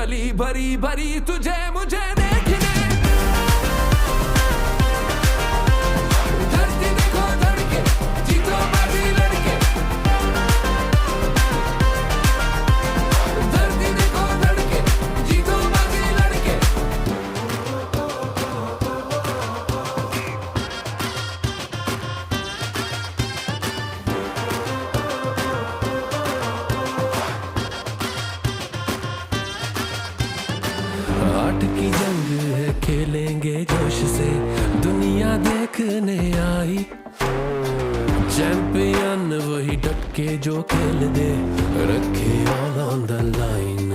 गली भरी भरी तुझे मुझे देखने। धरती देखो धड़के, जीतो बाजी लड़के। धरती देखो धड़के, जीतो बाजी लड़के। आठ की जंग है, खेलेंगे जोश से, दुनिया देखने आई। चैंपियन वही डट के जो खेल दे, रखे ऑल ऑन द लाइन।